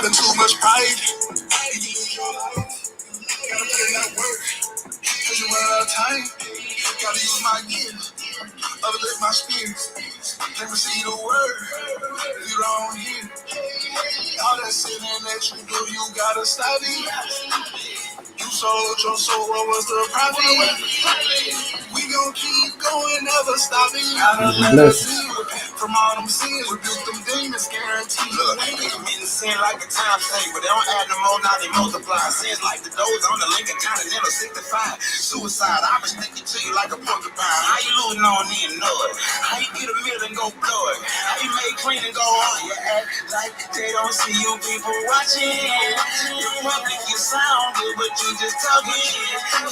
Having too much pride, you can lose your life. Gotta put in that work, cause you run out of time. Gotta use my gifts, uplift my spirits. Can't receive the word if you don't hear. All that sinning that you do, you gotta stop it. You sold your soul, what was the profit? We gon' keep going, never stopping. Gotta let us see, repent from all them sins, rebuke them demons, guarantee. Look, nigga been sin like a time thing, but they don't add no more, now they multiply. Sins like the doors on the Lincoln Continental 65. Suicide, I was sticking to you like a porcupine. How you losing on in know it? How you get a meal and go blow it? How you make clean and go on? You act like they don't see you, people watching. You public, you sound good, but you just talking.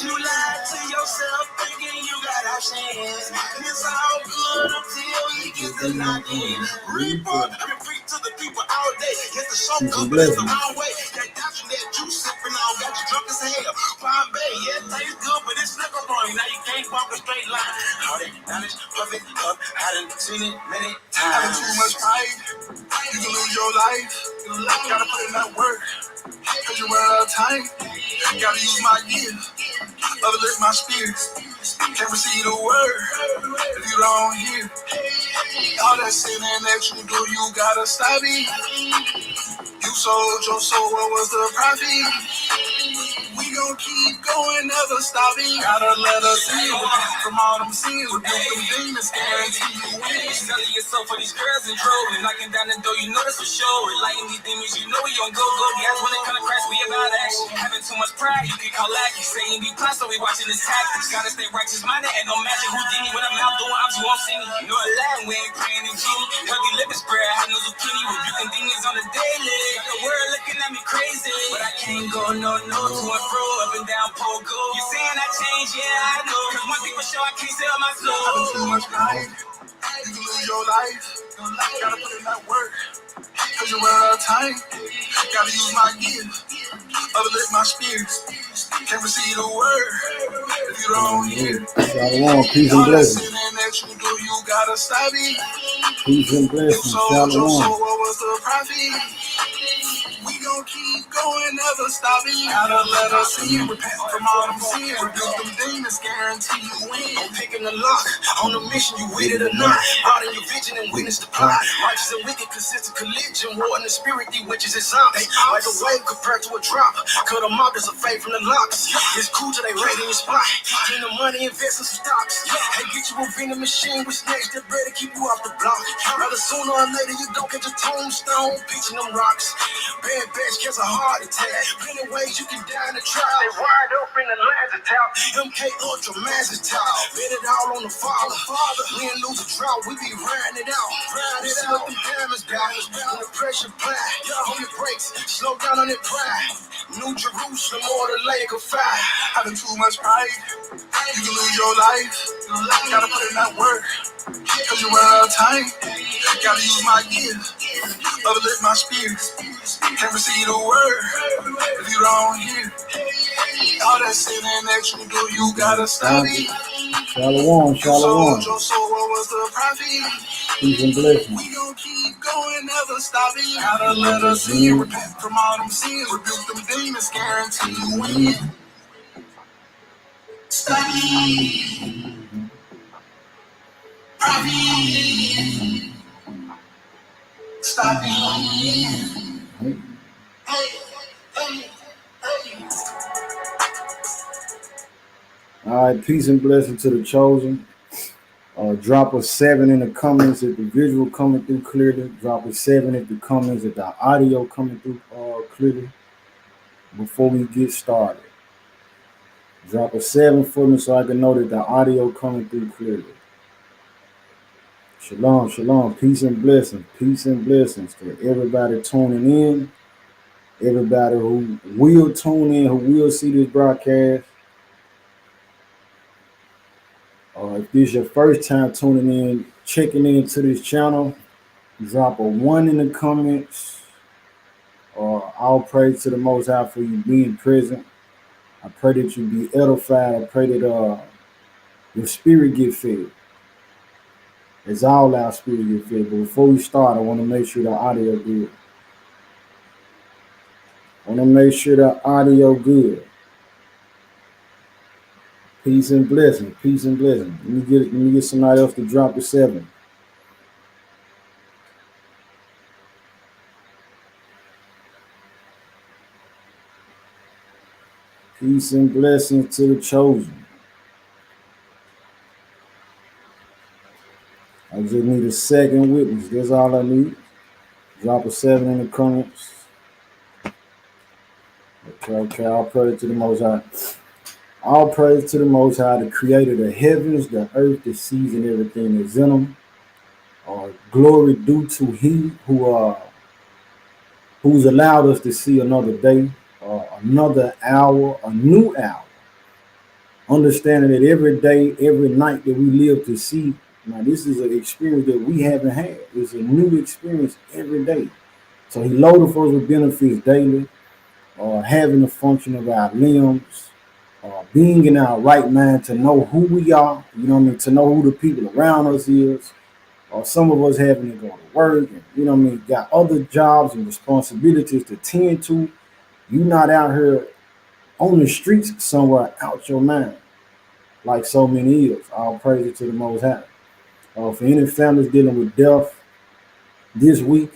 You lie to yourself, thinking you got options. It's all good until you get the knocking. Report, I been preaching to the people all day. It's the show good, but it's the wrong way. That doctrine that you sipping on got you drunk as hell. Palm Bay, yeah, it tastes good, but it's liquor on you. Now you can't walk a straight line. All that knowledge, puff it up, I done seen it many times. Having too much pride, you can lose your life. Gotta put in that work, cause you run out of time. Gotta use my gifts, uplift my spirits. Can't receive the word if you don't hear. All that sinning that you do, you gotta stop it. You sold your soul, what was the profit? We gon' keep going, never stopping. Gotta let us in, repent from all them sins, rebuke them demons, guarantee you win. Selling yourself for these girls and trolling, knocking down the door, you know that's for sure. Lighting these demons, you know we on go. Guys, when it come to Christ, we about action. Having too much pride, you can call lack. You saying be blind, so we watching his tactics. Gotta stay righteous minded, and no magic Houdini. When I'm out doing ops, you won't see me. You know a lie, we ain't praying in genie. Healthy living spread, I know zucchini. Rebuking demons on the daily. Got the world looking at me crazy, but I can't go no to and fro, up and down pole go. You saying I change, yeah I know. Cause one thing for sure, I can't sell my soul. Having too much pride, you can lose your life. Gotta put in that work, cause you run out of time. Gotta use my gifts, uplift my spirits. Can't receive the word if you don't hear. Shalom, peace and blessings. That you do, you gotta stop it. Peace and blessings. Shalom. What was the profit? We gon' keep going, never stopping. Gotta let us in, repent from all them sins, rebuke them demons, guarantee you win. I'm picking the lock, on the mission, you with it or not. Out in your vision and witness the plot. Righteous and wicked, consistent collision, war in the spirit, these witches and zombies. Like a wave compared to a drop, cut them off, there's a fade from the locks. It's cool till they raid in your spot. Get the money, invest in some stocks. Hey, get you a vending machine with snakes that better keep you off the block. Rather sooner or later, you gon' catch a tombstone, pitching them rocks. Bad bitch gets a heart attack. Plenty ways you can die in the trial. They wired up in the lines of top. MK Ultra Massive top. Bet it all on the Father. We ain't lose a drought. We be riding it out. Riding it out. Them diamonds back. When the pressure fly. On the brakes. Slow down on that pride. New Jerusalem or the lake of fire. Having too much pride, you can lose your life. Gotta put in that work, cause you run out of time. Gotta use my gifts, uplift my spirits. Can't receive the word if you don't hear. All that sinning that you do, you gotta stop it. Shalom. You sold your soul, what was the profit? Peace and blessings. We gon' keep going, never stopping. Gotta let us in, repent from all them sins, rebuke them demons, guarantee you win. Stop it. Profit. Stop it. Hey. All right, peace and blessing to the chosen. Drop a 7 in the comments if the visual coming through clearly. Drop a 7 if the comments if the audio coming through clearly. Before we get started, drop a 7 for me so I can know that the audio coming through clearly. Shalom, peace and blessings to everybody tuning in, everybody who will tune in, who will see this broadcast. If this is your first time tuning in, checking into this channel, drop a 1 in the comments. All praise to the Most High for you being present. I pray that you be edified. I pray that your spirit get fed. It's all our spirit get fed. But before we start, I want to make sure the audio good. Want to make sure the audio good. Peace and blessing. Peace and blessing. Let me get somebody else to drop the 7. Peace and blessings to the chosen. I just need a second witness. That's all I need. Drop a 7 in the comments. Okay. All praise to the Most High. All praise to the Most High, the Creator of the heavens, the earth, the seas, and everything that's in them. Glory due to He who's allowed us to see another day, another hour, a new hour. Understanding that every day, every night that we live to see, now this is an experience that we haven't had. It's a new experience every day. So He loaded us with benefits daily, having the function of our limbs, being in our right mind to know who we are, you know what I mean, to know who the people around us is, or some of us having to go to work, and you know what I mean, got other jobs and responsibilities to tend to. You not out here on the streets somewhere out your mind, like so many years. All praise to the Most High. For any families dealing with death this week,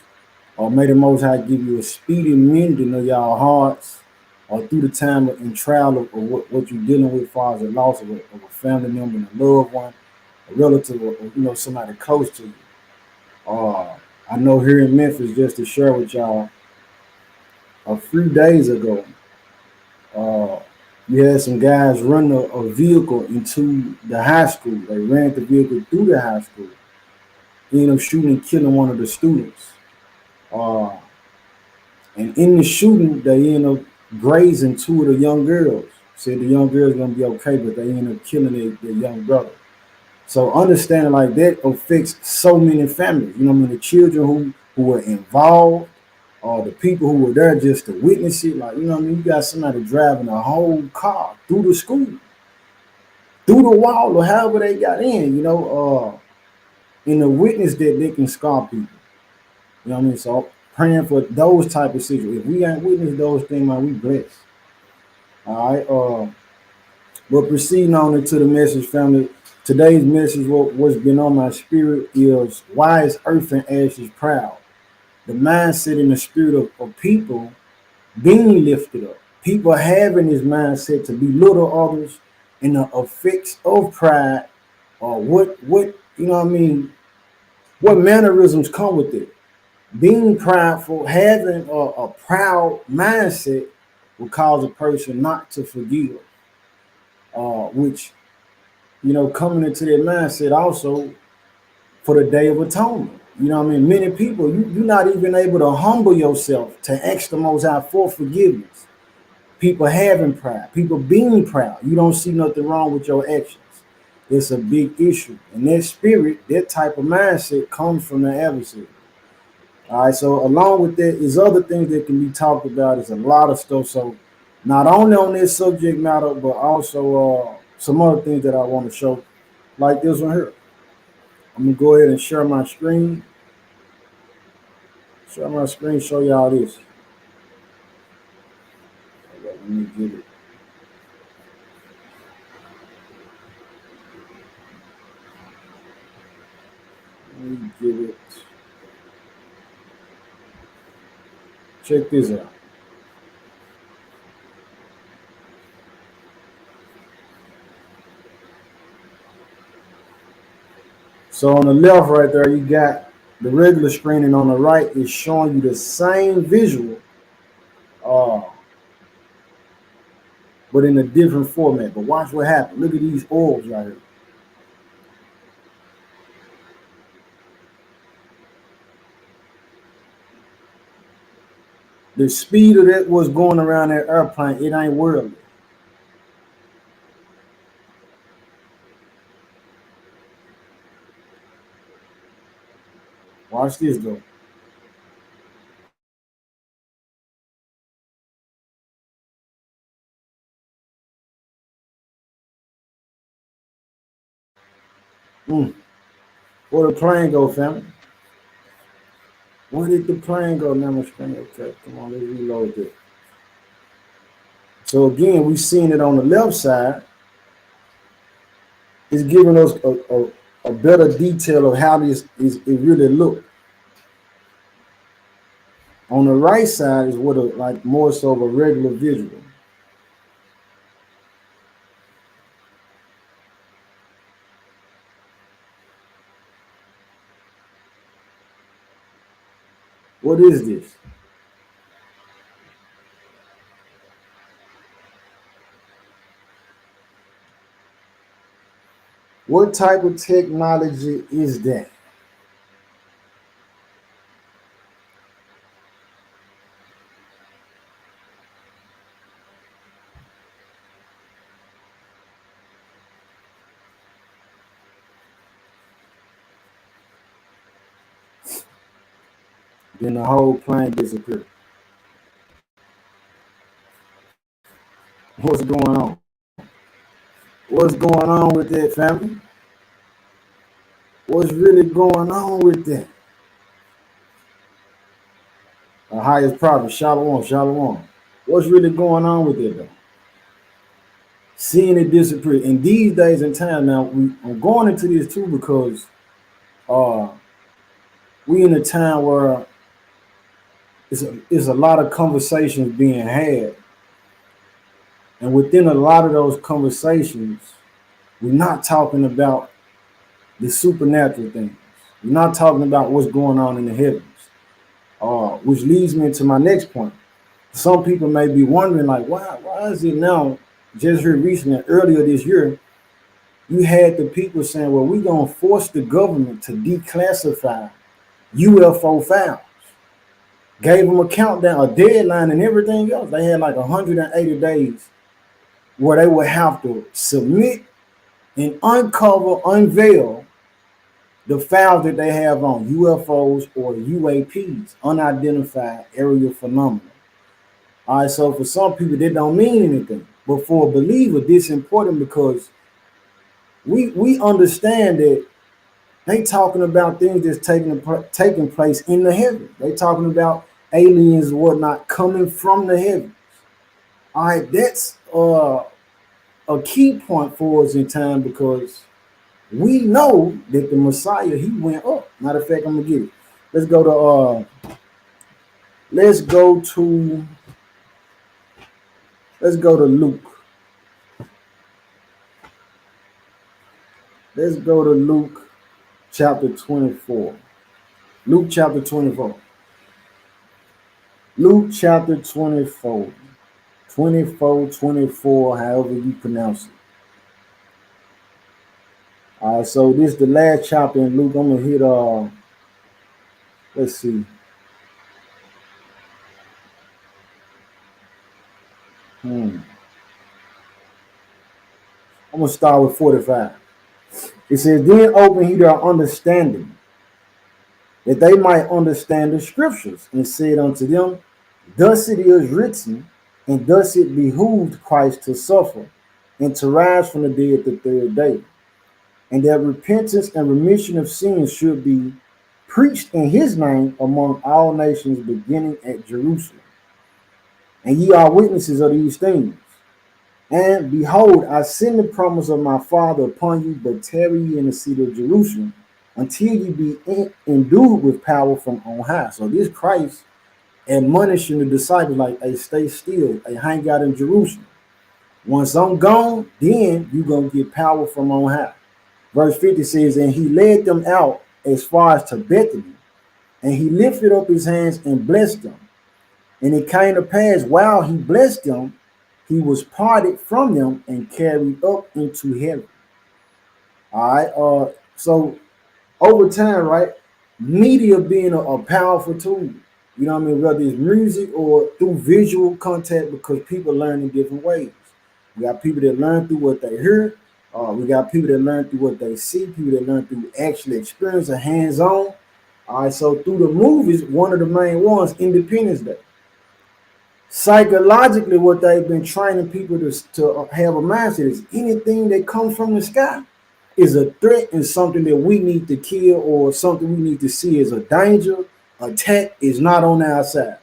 may the Most High give you a speedy mending of y'all hearts, or through the time and trial of what you're dealing with, as far as the loss of a family member, and a loved one, a relative, or somebody close to you. I know here in Memphis, just to share with y'all, a few days ago, you had some guys run a vehicle into the high school. They ran the vehicle through the high school, ended up shooting and killing one of the students. Uh, and in the shooting, they ended up grazing 2 of the young girls. Said the young girls gonna be okay, but they ended up killing their young brother. So understanding like that affects so many families. You know what I mean? The children who were involved, or the people who were there just to witness it. Like, you know what I mean? You got somebody driving a whole car through the school, through the wall, or however they got in the witness that they can scar people. You know what I mean? So praying for those type of situations. If we ain't witnessed those things, man, we blessed. All right. But proceeding on into the message, family. Today's message, what's been on my spirit is, why is earth and ashes proud? The mindset and the spirit of people being lifted up. People having this mindset to belittle others, and the effects of pride, or what you know what I mean, what mannerisms come with it. Being prideful, having a proud mindset will cause a person not to forgive. Which, coming into that mindset also for the Day of Atonement. You know what I mean? Many people, you're not even able to humble yourself to ask the Most High for forgiveness. People having pride, people being proud. You don't see nothing wrong with your actions. It's a big issue. And that spirit, that type of mindset comes from the adversary. All right, so along with that is other things that can be talked about. It's a lot of stuff. So not only on this subject matter, but also some other things that I want to show, like this one here. I'm gonna go ahead and share my screen. Share my screen, show y'all this. Okay, let me get it. Let me get it. Check this out. So on the left right there, you got the regular screen, and on the right is showing you the same visual, uh, but in a different format. But watch what happens. Look at these orbs right here. The speed of that was going around that airplane, it ain't worldly. Watch this though. Where the plane go, family? Where did the plane go? Now my screen. Okay, come on, let's reload it. So again, we've seen it on the left side. It's giving us a better detail of how this is it really look. On the right side is what a like more so of a regular visual. What is this? What type of technology is that? Then the whole plane disappeared. What's going on? What's going on with that, family? What's really going on with that? The highest prophet, Shalom, Shalom. What's really going on with it though? Seeing it disappear. In these days and time now, I'm going into this too because uh we in a time where it's a lot of conversations being had. And within a lot of those conversations, we're not talking about the supernatural things. We're not talking about what's going on in the heavens. Which leads me to my next point. Some people may be wondering, like, why is it now, just here recently, earlier this year, you had the people saying, well, we're going to force the government to declassify UFO files. Gave them a countdown, a deadline, and everything else. They had like 180 days where they would have to submit and uncover, unveil the files that they have on UFOs or UAPs, unidentified aerial phenomena. All right, so for some people, that don't mean anything. But for a believer, this is important because we understand that they talking about things that's taking place in the heavens. They talking about aliens and whatnot coming from the heavens. All right, that's a key point for us in time because we know that the Messiah, he went up. Matter of fact, I'm gonna get it. Let's go to Luke. Let's go to Luke chapter 24. Luke chapter 24. Luke chapter 24. 24, however you pronounce it. All right, so this is the last chapter in Luke. I'm gonna hit let's see. I'm gonna start with 45. It says, then open he their understanding, that they might understand the scriptures, and said unto them, thus it is written, and thus it behooved Christ to suffer, and to rise from the dead the third day, and that repentance and remission of sins should be preached in his name among all nations, beginning at Jerusalem. And ye are witnesses of these things. And behold, I send the promise of my Father upon you, but tarry ye in the city of Jerusalem until ye be endued with power from on high. So this Christ admonishing the disciples like, hey, stay still, hey, hang out in Jerusalem. Once I'm gone, then you're going to get power from on high. Verse 50 says, and he led them out as far as to Bethany, and he lifted up his hands and blessed them. And it came to pass, while he blessed them, he was parted from them and carried up into heaven. All right. So over time, right, media being a powerful tool. You know what I mean? Whether it's music or through visual contact, because people learn in different ways. We got people that learn through what they hear. We got people that learn through what they see. People that learn through actual experience and hands-on. All right. So through the movies, one of the main ones, Independence Day. Psychologically, what they've been training people to have a mindset is anything that comes from the sky is a threat and something that we need to kill or something we need to see as a danger. Attack is not on our side.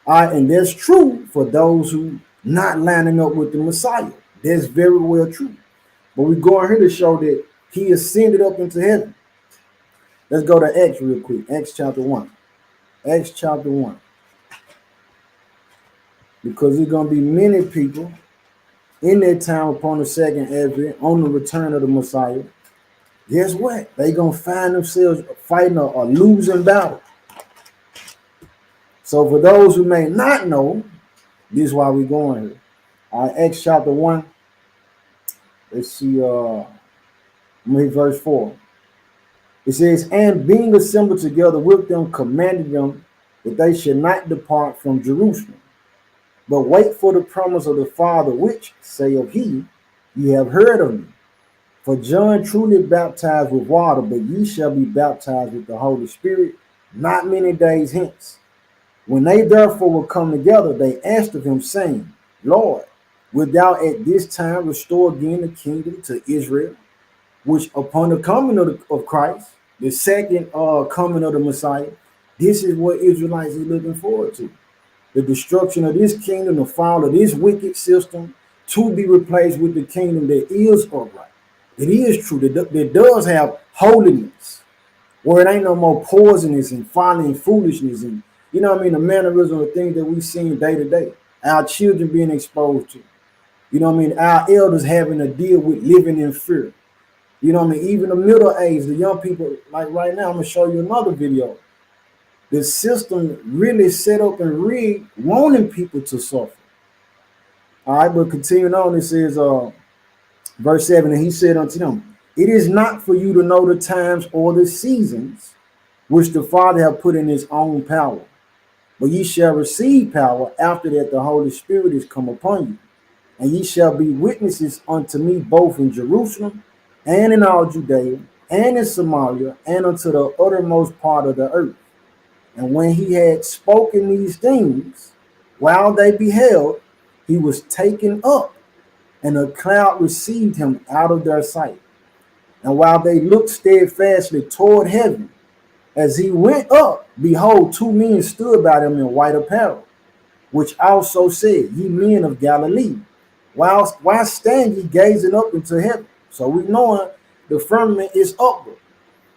All right, and that's true for those who not lining up with the Messiah. That's very well true. But we're going here to show that he ascended up into heaven. Let's go to Acts real quick. Acts chapter 1. Acts chapter 1. Because there's going to be many people in that time upon the second advent, on the return of the Messiah. Guess what? They're going to find themselves fighting a losing battle. So for those who may not know, this is why we're going here. Acts chapter 1. Let's see, verse 4. It says, and being assembled together with them, commanded them that they should not depart from Jerusalem, but wait for the promise of the Father, which, saith he, ye have heard of me. For John truly baptized with water, but ye shall be baptized with the Holy Spirit not many days hence. When they therefore were come together, they asked of him, saying, Lord, wilt thou at this time restore again the kingdom to Israel? Which upon the coming of Christ, the second coming of the Messiah, this is what Israelites are looking forward to. The destruction of this kingdom, the fall of this wicked system, to be replaced with the kingdom that is upright. It is true, that does have holiness, where it ain't no more poisonous and folly and foolishness and, you know what I mean, the mannerism of things that we see day to day. Our children being exposed to. You know what I mean? Our elders having to deal with living in fear. You know what I mean? Even the middle age, the young people, like right now, I'm going to show you another video. The system really set up and rigged, wanting people to suffer. All right, but continuing on, it says, verse 7, and he said unto them, it is not for you to know the times or the seasons which the Father hath put in his own power, but ye shall receive power after that the Holy Spirit is come upon you. And ye shall be witnesses unto me both in Jerusalem and in all Judea and in Samaria and unto the uttermost part of the earth. And when he had spoken these things, while they beheld, he was taken up, and a cloud received him out of their sight. And while they looked steadfastly toward heaven, as he went up, behold, two men stood by them in white apparel, which also said, ye men of Galilee, why stand ye gazing up into heaven? So we know the firmament is upward.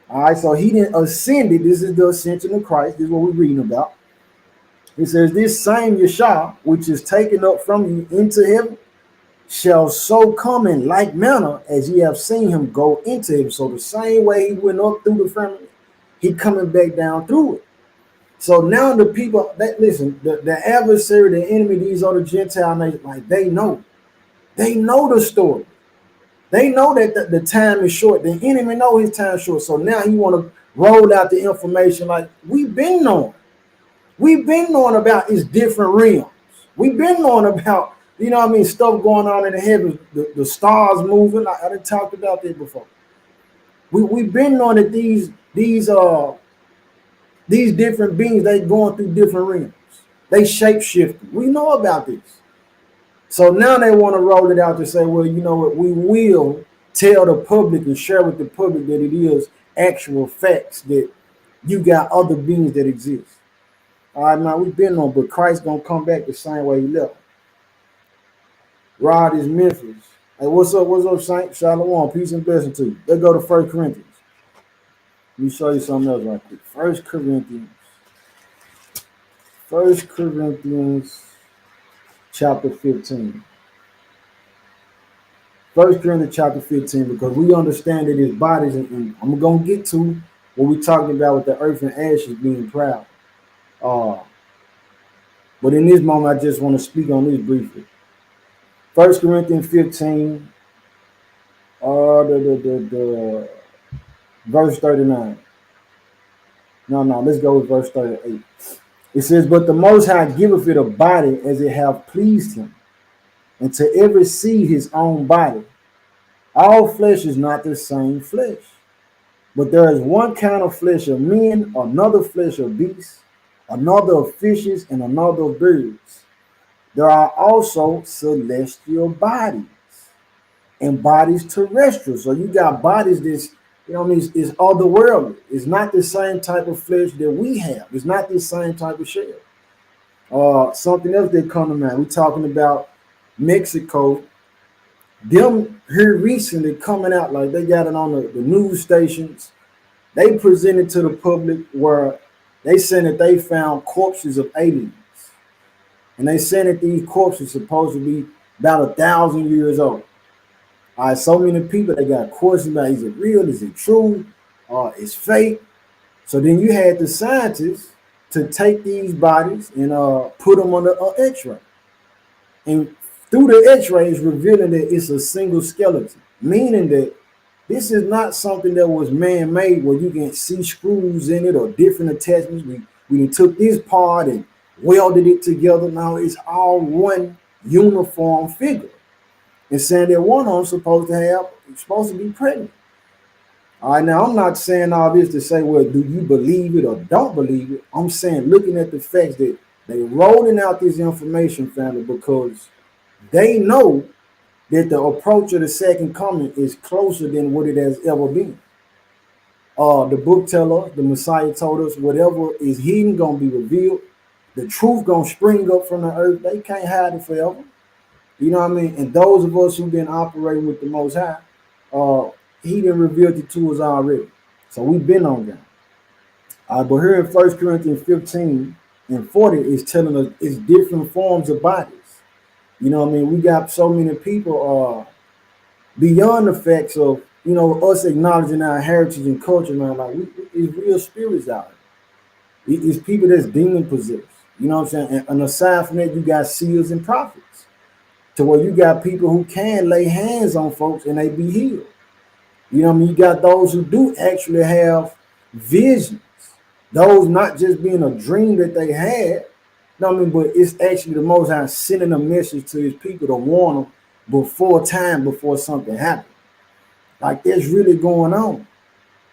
All right, so he didn't ascend it. This is the ascension of Christ. This is what we're reading about. It says, this same Yeshua, which is taken up from you into heaven, shall so come in like manner as ye have seen him go into him. So the same way he went up through the firmament, he coming back down through it. So now the people that listen, the adversary, the enemy, these other Gentile nations, like they know the story. They know that the time is short. The enemy know his time is short. So now he want to roll out the information like we've been knowing. We've been knowing about its different realms. We've been knowing about, you know what I mean, stuff going on in the heavens, the stars moving. I done talked about that before. We've been knowing that these different beings, they going through different realms. They shape shifting. We know about this. So now they want to roll it out to say, well, you know what, we will tell the public and share with the public that it is actual facts that you got other beings that exist. All right, now we've been on, but Christ's going to come back the same way he left. Rod is Memphis. Hey, what's up, Saint? Shalom, peace and blessing to you. Let's go to 1 Corinthians. Let me show you something else right quick. 1 Corinthians chapter 15. 1 Corinthians chapter 15, because we understand that his bodies, and I'm going to get to what we're talking about with the earth and ashes being proud. But in this moment, I just want to speak on this briefly. 1 Corinthians 15, verse 39. No, let's go with verse 38. It says, but the Most High giveth it a body as it hath pleased him, and to every seed his own body. All flesh is not the same flesh, but there is one kind of flesh of men, another flesh of beasts, another of fishes, and another of birds. There are also celestial bodies and bodies terrestrial. So you got bodies that's, you know what I mean, it's otherworldly. It's not the same type of flesh that we have. It's not the same type of shell. Something else that come to mind. We're talking about Mexico, them here recently coming out, like they got it on the news stations. They presented to the public where they said that they found corpses of aliens. And they said that these corpses supposed to be about 1,000 years old. All right, so many people, they got questions about, is it real? Is it true? It's fake. So then you had the scientists to take these bodies and put them on the X-ray. And through the X-rays, revealing that it's a single skeleton, meaning that this is not something that was man-made where you can see screws in it or different attachments. We took this part and welded it together. Now it's all one uniform figure. And saying that one of them supposed to be pregnant. All right, now I'm not saying all this to say, well, do you believe it or don't believe it? I'm saying looking at the facts that they rolling out this information, family, because they know that the approach of the second coming is closer than what it has ever been. The book tell us, the Messiah told us, whatever is hidden gonna be revealed. The truth gonna spring up from the earth. They can't hide it forever. You know what I mean? And those of us who've been operating with the Most High, he done revealed it to us already. So we've been on that. But here in 1 Corinthians 15 and 40 is telling us it's different forms of bodies. You know what I mean? We got so many people beyond the facts of, you know, us acknowledging our heritage and culture, man. Like, it's real spirits out there. It's people that's demon possessed. You know what I'm saying? And aside from that, you got seers and prophets. To where you got people who can lay hands on folks and they be healed. You know what I mean? You got those who do actually have visions. Those not just being a dream that they had, you know what I mean? But it's actually the Most High sending a message to his people to warn them before something happened. Like, that's really going on.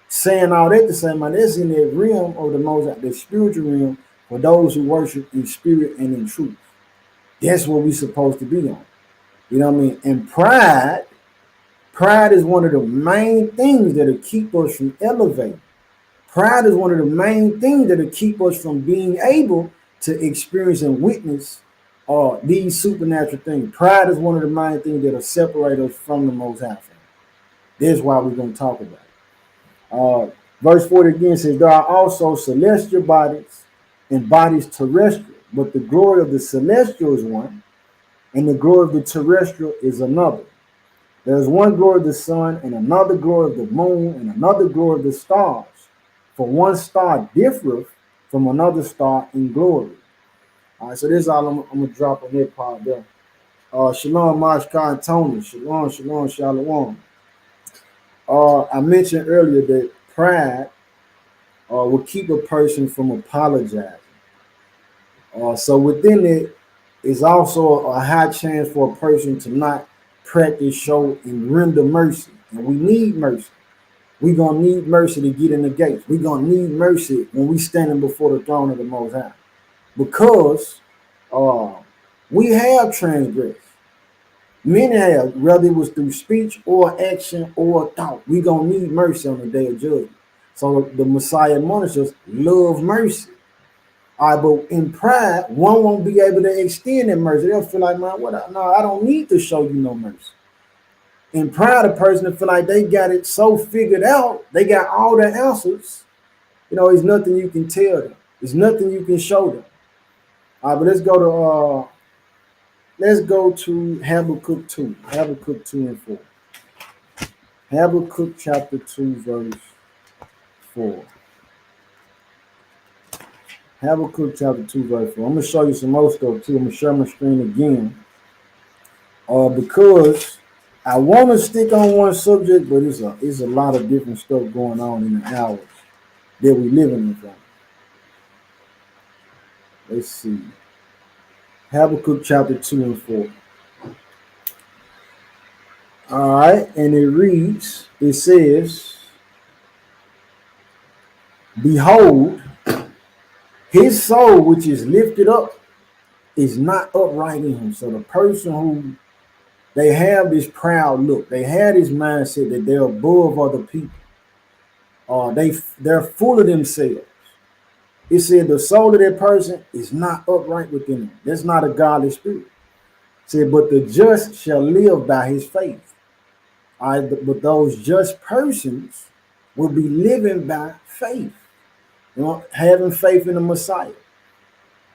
Saying all that to say, man, that's in that realm of the Most High, the spiritual realm for those who worship in spirit and in truth. That's what we're supposed to be on. You know what I mean? And pride is one of the main things that'll keep us from elevating. Pride is one of the main things that'll keep us from being able to experience and witness these supernatural things. Pride is one of the main things that'll separate us from the Most High. That's why we're going to talk about it. Verse 40 again says, there are also celestial bodies and bodies terrestrial, but the glory of the celestial is one, and the glory of the terrestrial is another. There is one glory of the sun, and another glory of the moon, and another glory of the stars. For one star differeth from another star in glory. All right, so this is all I'm going to drop on that part there. Shalom, Mashka and Tony. Shalom, shalom, shalom. I mentioned earlier that pride will keep a person from apologizing. So within it is also a high chance for a person to not practice, show, and render mercy. And we need mercy. We're going to need mercy to get in the gates. We're going to need mercy when we standing before the throne of the Most High. Because we have transgressed. Many have, whether it was through speech or action or thought. We're going to need mercy on the day of judgment. So the Messiah admonishes us, love mercy. All right, but in pride, one won't be able to extend that mercy. They'll feel like, man, I don't need to show you no mercy. In pride, a person will feel like they got it so figured out, they got all the answers. You know, there's nothing you can tell them. There's nothing you can show them. All right, but let's go to Habakkuk 2. Habakkuk 2 and 4. Habakkuk chapter 2, verse 4. Habakkuk chapter 2, verse 4. I'm going to show you some more stuff too. I'm going to share my screen again. Because I want to stick on one subject, but it's a lot of different stuff going on in the hours that we living in from. Let's see. Habakkuk chapter 2 and 4. All right, and it says, behold, his soul which is lifted up is not upright in him. So the person who they have this proud look, they have this mindset that they're above other people. They're full of themselves. It said the soul of that person is not upright within them. That's not a godly spirit. Said, but the just shall live by his faith. All right, but those just persons will be living by faith. You know, having faith in the Messiah,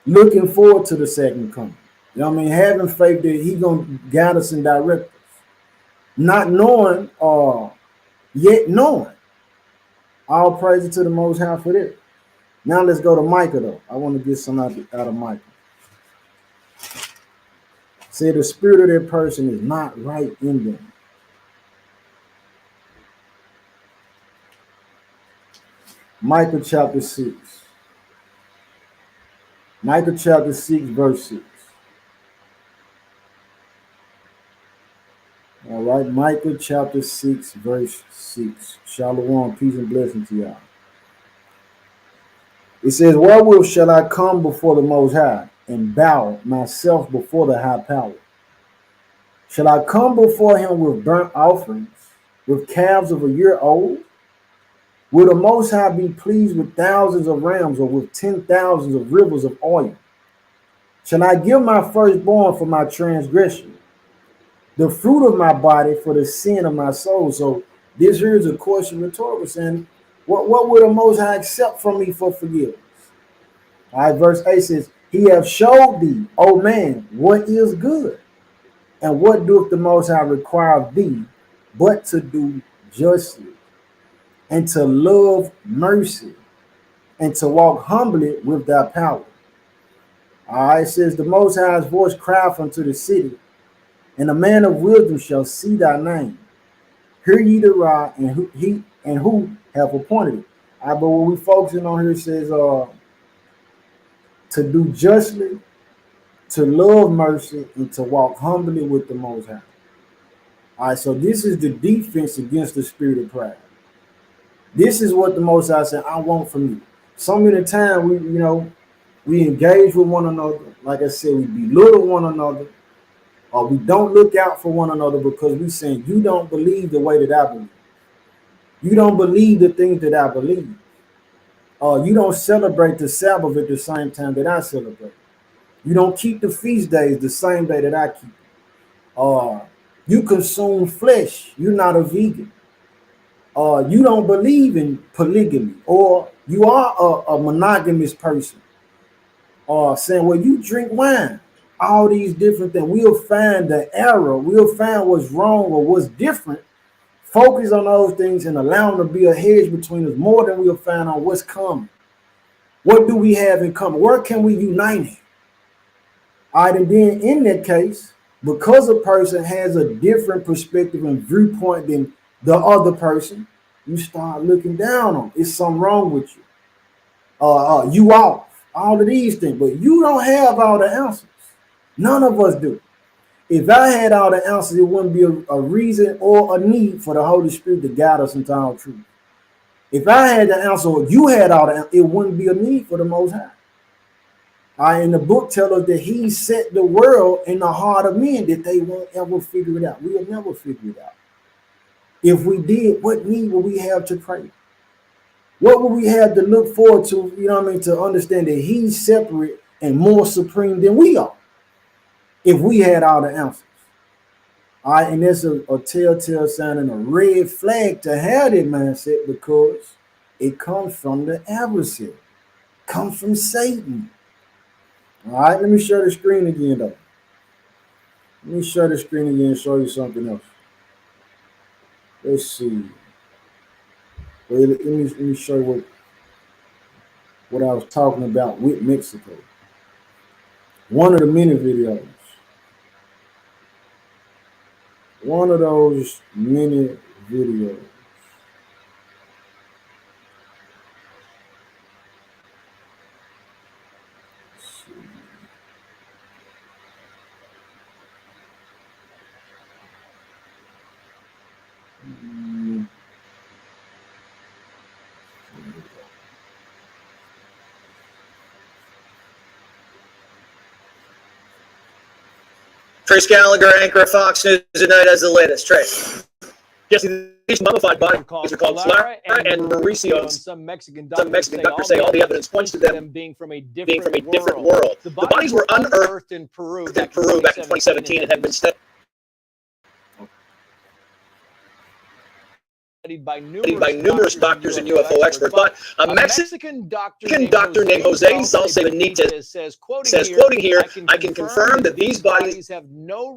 looking forward to the second coming. You know what I mean? Having faith that he gonna guide us and direct us. Not knowing or yet knowing. All praise to the Most High for this. Now let's go to Micah though. I want to get some out of Micah. Say the spirit of that person is not right in them. Micah chapter 6. Micah chapter 6, verse 6. All right, Micah chapter 6, verse 6. Shalom, peace and blessing to y'all. It says, wherewith shall I come before the Most High and bow myself before the high power? Shall I come before him with burnt offerings, with calves of a year old? Will the Most High be pleased with thousands of rams or with 10,000s of rivers of oil? Shall I give my firstborn for my transgression, the fruit of my body for the sin of my soul? So this here is a question rhetorical saying, what will the Most High accept from me for forgiveness? All right, verse 8 says, he hath showed thee, O man, what is good, and what doeth the Most High require of thee, but to do justly, and to love mercy, and to walk humbly with thy power. All right, it says, the Most High's voice crieth unto the city, and a man of wisdom shall see thy name. Hear ye the rod, and who have appointed it. All right, but what we focusing on here says, to do justly, to love mercy, and to walk humbly with the Most High. All right, so this is the defense against the spirit of pride. This is what the Most High said, I want from you. So many times we engage with one another. Like I said, we belittle one another, or we don't look out for one another because we saying you don't believe the way that I believe. You don't believe the things that I believe. You don't celebrate the Sabbath at the same time that I celebrate. You don't keep the feast days the same day that I keep. You consume flesh. You're not a vegan. You don't believe in polygamy, or you are a monogamous person. Saying, well, you drink wine. All these different things. We'll find the error. We'll find what's wrong or what's different. Focus on those things and allow them to be a hedge between us more than we'll find on what's coming. What do we have in common? Where can we unite in? All right, and then in that case, because a person has a different perspective and viewpoint than the other person, you start looking down on. It's something wrong with you. You off. All of these things, but you don't have all the answers. None of us do. If I had all the answers, it wouldn't be a reason or a need for the Holy Spirit to guide us into all truth. If I had the answer, or you had all the answers, it wouldn't be a need for the Most High. And the book tells us that he set the world in the heart of men that they won't ever figure it out. We'll never figure it out. If we did, what need would we have to pray? What would we have to look forward to, to understand that he's separate and more supreme than we are if we had all the answers? All right, and that's a telltale sign and a red flag to have that mindset because it comes from the adversary, comes from Satan. All right, let me share the screen again, though. Let me share the screen again and show you something else. Let's see. Well, let me show you what I was talking about with Mexico. One of the many videos. One of those many videos. Trace Gallagher, anchor of Fox News tonight, has the latest. Trace. Jesse, These mummified bodies are called Clara and Mauricio. Some Mexican doctors doctors say all the evidence points to them being from a being from a different different world. world. The bodies were unearthed in Peru in Peru back in 2017 and have been studied by numerous doctors and UFO experts, but a Mexican doctor named Jose Benitez says, quoting here, I can confirm that these bodies have no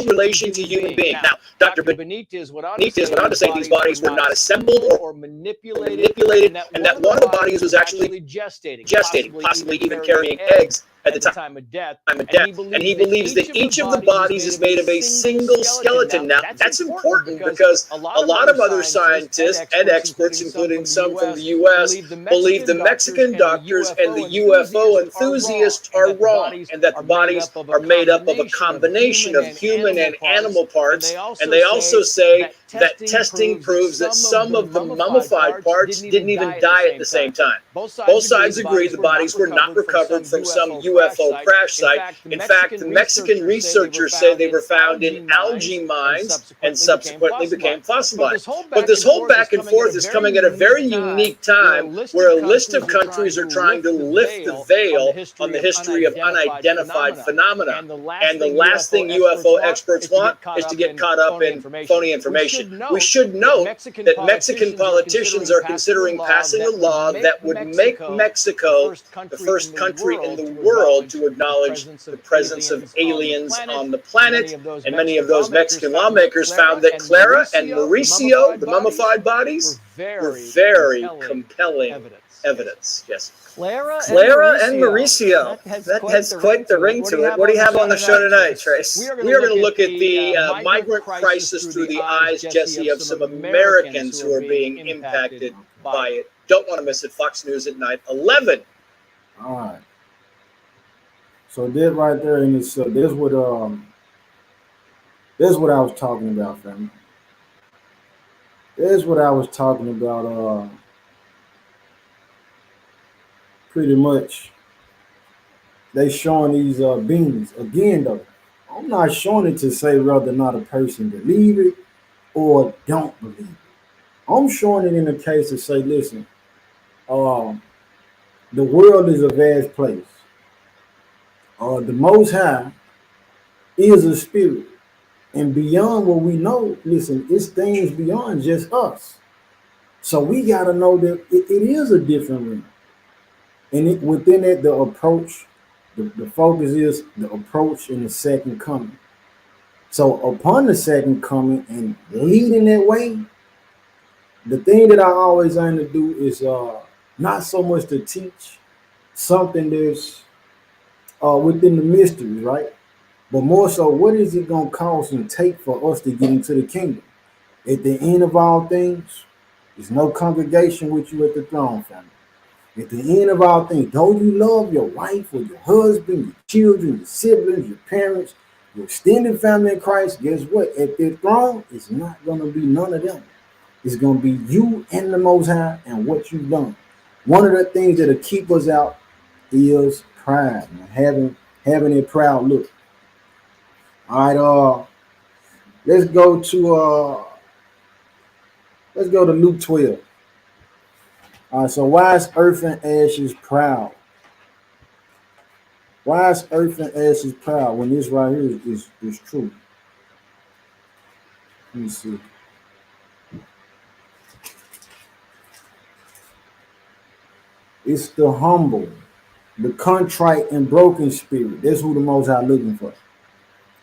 relation to human beings. Now, Dr. Benitez went on to say these bodies were not assembled or manipulated, and that one of the bodies was actually gestating, possibly even carrying eggs at the time of death. And he believes that each of the bodies is made of a single skeleton. Now, that's important because a lot of other scientists and experts, including some from the U.S., believe the Mexican doctors and the UFO enthusiasts are wrong, and that the bodies are made up of a combination of human and animal parts. And they also say that testing proves that some of the mummified parts didn't even die at the same time. Both sides agree the bodies were not recovered from some UFO crash site. In fact, the Mexican researchers say they were found in algae mines and subsequently became fossilized. But this whole back and forth is coming at a very unique time where a list of countries are trying to lift the veil on the history of unidentified phenomena. And the last thing UFO experts want is to get caught up in phony information. We should note that Mexican politicians are considering passing a law that would make Mexico the first country in the world to acknowledge the presence of aliens on the planet. And many of those Mexican lawmakers found that Clara and Mauricio, the mummified bodies, were very compelling evidence. Yes. Clara and Mauricio. That has quite the ring to it. What do you have on the show tonight, Trace? We are going to look at the migrant crisis through the eyes, Jesse, of some Americans who are being impacted by it. Don't want to miss it. Fox News at night, 11. All right. So this right there, and this what I was talking about, family. This is what I was talking about. Pretty much, they showing these beings again. Though I'm not showing it to say whether or not a person believe it or don't believe it. I'm showing it in the case to say, listen, the world is a vast place. The Most High is a spirit. And beyond what we know, listen, it's things beyond just us. So we got to know that it is a different realm. And within it, the approach, the focus is the approach in the second coming. So upon the second coming and leading that way, the thing that I always aim to do is not so much to teach something that's within the mystery, right? But more so, what is it going to cost and take for us to get into the kingdom? At the end of all things, there's no congregation with you at the throne, family. At the end of all things, though you love your wife or your husband, your children, your siblings, your parents, your extended family in Christ, guess what? At the throne, it's not going to be none of them. It's going to be you and the Most High and what you've done. One of the things that'll keep us out is pride, man, having a proud look. All right, let's go to Luke 12. All right, so why is earth and ashes proud? Why is earth and ashes proud when this right here is true? Let me see. It's the humble, the contrite and broken spirit. That's who the Most High looking for.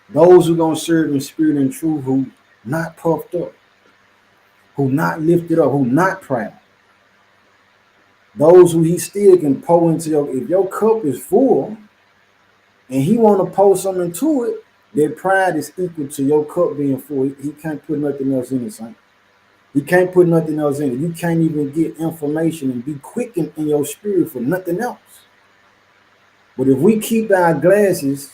Those who gonna serve in spirit and truth, who not puffed up, who not lifted up, who not proud. Those who he still can pour into if your cup is full and he want to pour something to it, their pride is equal to your cup being full. He can't put nothing else in it, son. He can't put nothing else in it. You can't even get information and be quickened in your spirit for nothing else. But if we keep our glasses,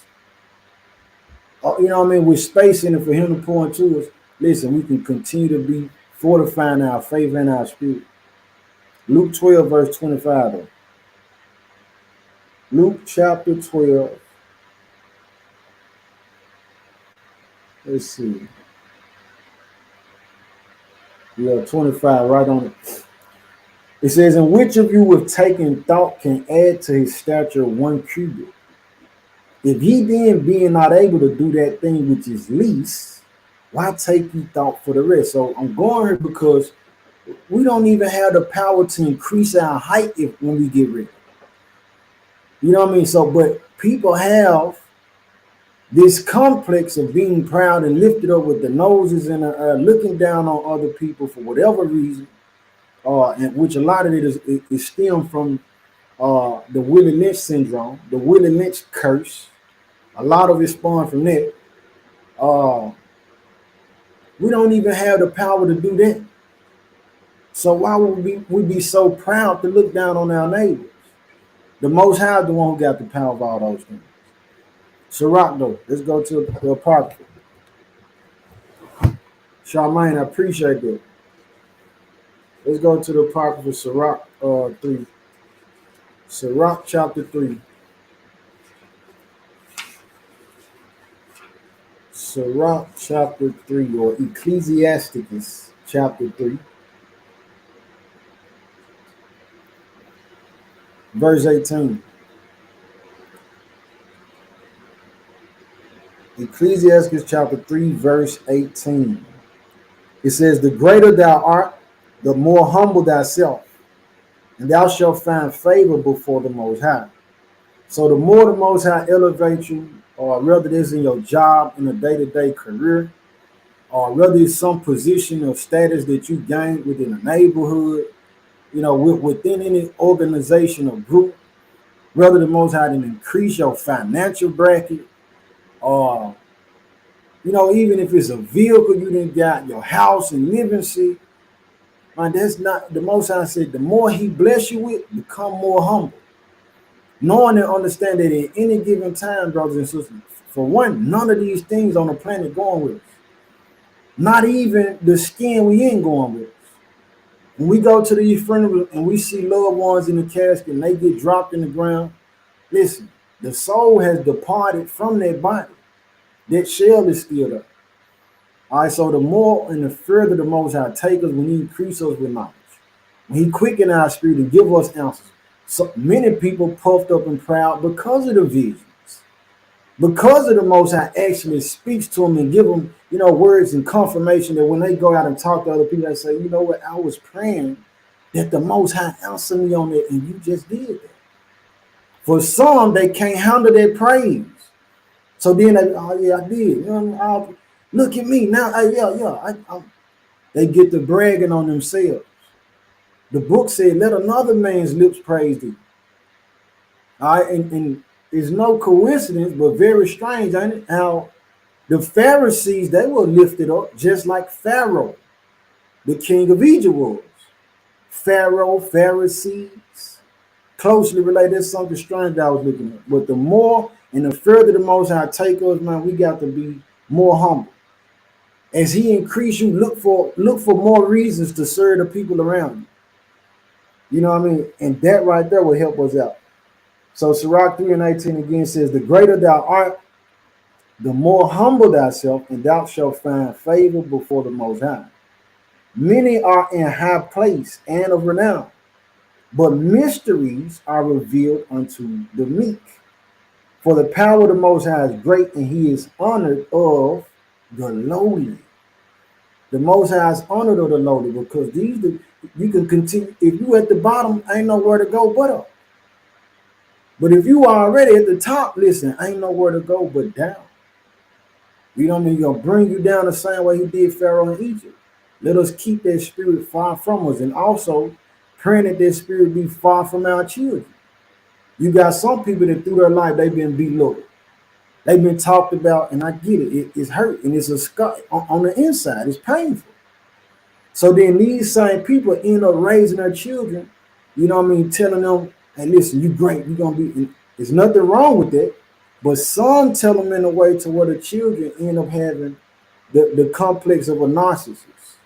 with space in it for him to pour into us, listen, we can continue to be fortifying our faith and our spirit. Luke 12, verse 25, though. Luke chapter 12. Let's see. Yeah, 25, right on it. It says, "And which of you with taking thought can add to his stature 1 cubit? If ye then being not able to do that thing which is least, why take ye thought for the rest?" So I'm going here because we don't even have the power to increase our height if when we get ready. You know what I mean? So, but people have this complex of being proud and lifted up with the noses and looking down on other people for whatever reason, and which a lot of it is stemmed from the Willie Lynch syndrome, the Willie Lynch curse. A lot of it spawned from that. Uh, we don't even have the power to do that. So why would we be so proud to look down on our neighbors? The Most High is the one who got the power of all those things. Sirach, though, let's go to the Apocrypha. Charmaine, I appreciate that. Let's go to the Apocrypha, Sirach 3. Sirach chapter 3. Sirach chapter 3, or Ecclesiasticus chapter 3, verse 18. Ecclesiasticus chapter 3, verse 18. It says, "The greater thou art, the more humble thyself, and thou shalt find favor before the Most High." So the more the Most High elevates you, or whether it is in your job, in a day-to-day career, or whether it's some position of status that you gain within a neighborhood, within any organization or group, whether the Most High didn't increase your financial bracket, or even if it's a vehicle you didn't got, your house and living seat, man, that's not the Most High said. The more He bless you with, become more humble, knowing and understand that at any given time, brothers and sisters, for one, none of these things on the planet going with us. Not even the skin we in going with us. When we go to the funeral and we see loved ones in the casket and they get dropped in the ground, listen, the soul has departed from their body. That shell is still there. All right, so the more and the further the Most High take us, when He increase us with knowledge, when He quicken our spirit and give us answers. So many people puffed up and proud because of the visions, because of the Most High actually speaks to them and give them, words and confirmation that when they go out and talk to other people, they say, "You know what? I was praying that the Most High answered me on that, and you just did that." For some, they can't handle their praise, so then they, "Oh yeah, I did. Look at me now. They get to bragging on themselves. The book said, "Let another man's lips praise thee." All right, and it's no coincidence, but very strange, ain't it? How the Pharisees, they were lifted up just like Pharaoh, the king of Egypt was. Pharaoh, Pharisees, closely related. That's something strange that I was looking at. But the more and the further the Most High take us, man, we got to be more humble. As He increase you, look for more reasons to serve the people around you. You know what I mean? And that right there will help us out. So Sirach 3 and 18 again says, "The greater thou art, the more humble thyself, and thou shalt find favor before the Most High. Many are in high place and of renown, but mysteries are revealed unto the meek. For the power of the Most High is great, and He is honored of the lowly." The Most High is honored of the lowly, because you can continue. If you at the bottom, ain't nowhere to go but up. But if you are already at the top, listen, ain't nowhere to go but down. You know what I mean? He's gonna bring you down the same way He did Pharaoh in Egypt. Let us keep that spirit far from us, and also praying that that spirit be far from our children. You got some people that through their life they've been belittled. They've been talked about, and I get it. It's hurt, and it's a scar on the inside. It's painful. So then these same people end up raising their children, telling them, "Hey, listen, you great. You're going to be," there's nothing wrong with that. But some tell them in a way to where the children end up having the complex of a narcissist.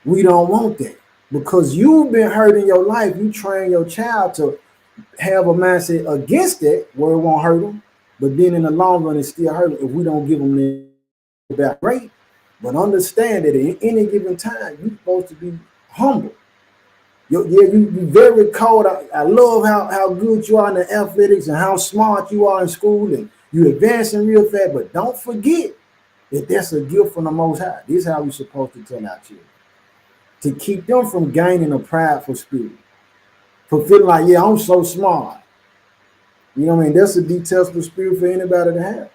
We don't want that. Because you've been hurt in your life, you train your child to have a mindset against that, where it won't hurt them. But then in the long run, it still hurt them if we don't give them that back rate. But understand that at any given time, you're supposed to be humble. You very cold. I love how good you are in the athletics and how smart you are in school and you advancing real fast. But don't forget that that's a gift from the Most High. This is how we're supposed to tell our children. To keep them from gaining a prideful spirit. For feeling like, yeah, I'm so smart. You know what I mean? That's a detestable spirit for anybody to have.